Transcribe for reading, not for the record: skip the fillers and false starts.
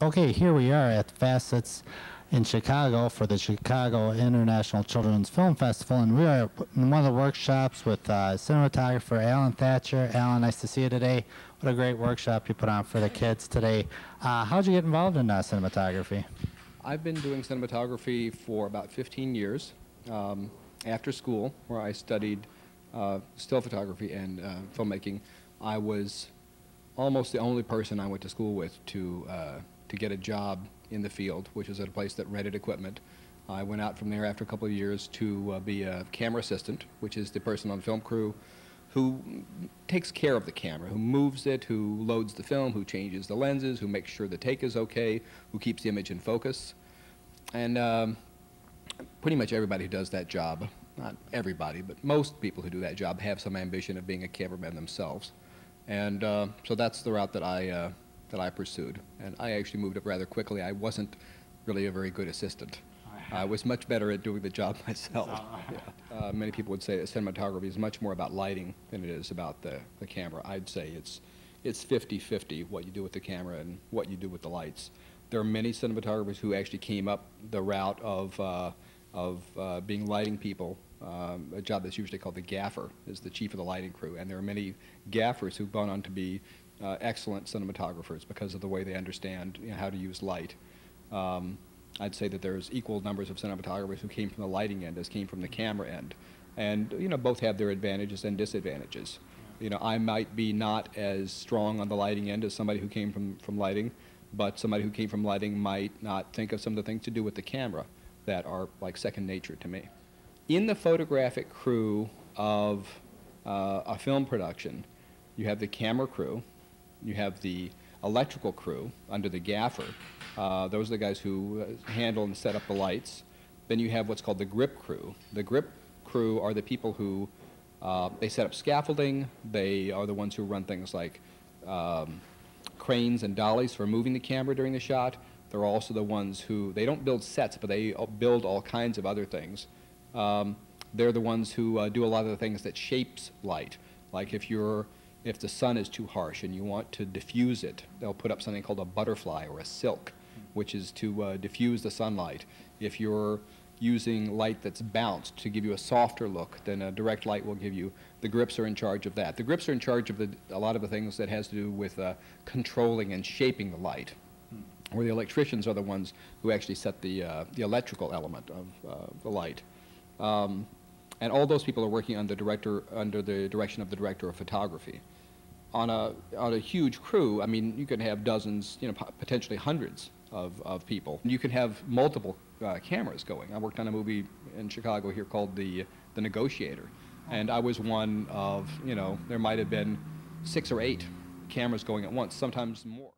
Okay, here we are at Facets in Chicago for the Chicago International Children's Film Festival, and we are in one of the workshops with cinematographer Allan Thatcher. Allan, nice to see you today. What a great workshop you put on for the kids today. How'd you get involved in cinematography? I've been doing cinematography for about 15 years. After school, where I studied still photography and filmmaking, I was almost the only person I went to school with to get a job in the field, which was at a place that rented equipment. I went out from there after a couple of years to be a camera assistant, which is the person on the film crew who takes care of the camera, who moves it, who loads the film, who changes the lenses, who makes sure the take is okay, who keeps the image in focus. And pretty much everybody who does that job, not everybody, but most people who do that job have some ambition of being a cameraman themselves. And so that's the route that I pursued. And I actually moved up rather quickly. I wasn't really a very good assistant. I was much better at doing the job myself. Yeah. Many people would say that cinematography is much more about lighting than it is about the camera. I'd say it's 50-50 what you do with the camera and what you do with the lights. There are many cinematographers who actually came up the route of being lighting people. A job that's usually called the gaffer is the chief of the lighting crew, and there are many gaffers who've gone on to be excellent cinematographers because of the way they understand how to use light. I'd say that there's equal numbers of cinematographers who came from the lighting end as came from the camera end, and both have their advantages and disadvantages. I might be not as strong on the lighting end as somebody who came from lighting, but somebody who came from lighting might not think of some of the things to do with the camera that are like second nature to me. In the photographic crew of a film production, you have the camera crew, you have the electrical crew under the gaffer. Those are the guys who handle and set up the lights. Then you have what's called the grip crew. The grip crew are the people who they set up scaffolding. They are the ones who run things like cranes and dollies for moving the camera during the shot. They're also the ones who, they don't build sets, but they build all kinds of other things. They're the ones who do a lot of the things that shapes light. Like if the sun is too harsh and you want to diffuse it, they'll put up something called a butterfly or a silk, which is to diffuse the sunlight. If you're using light that's bounced to give you a softer look, then a direct light will give you. The grips are in charge of that. The grips are in charge of a lot of the things that has to do with controlling and shaping the light, where the electricians are the ones who actually set the electrical element of the light. And all those people are working under the direction of the director of photography. On a huge crew, I mean, you can have dozens, potentially hundreds of people. You can have multiple cameras going. I worked on a movie in Chicago here called The Negotiator, and I was one of, there might have been 6 or 8 cameras going at once, sometimes more.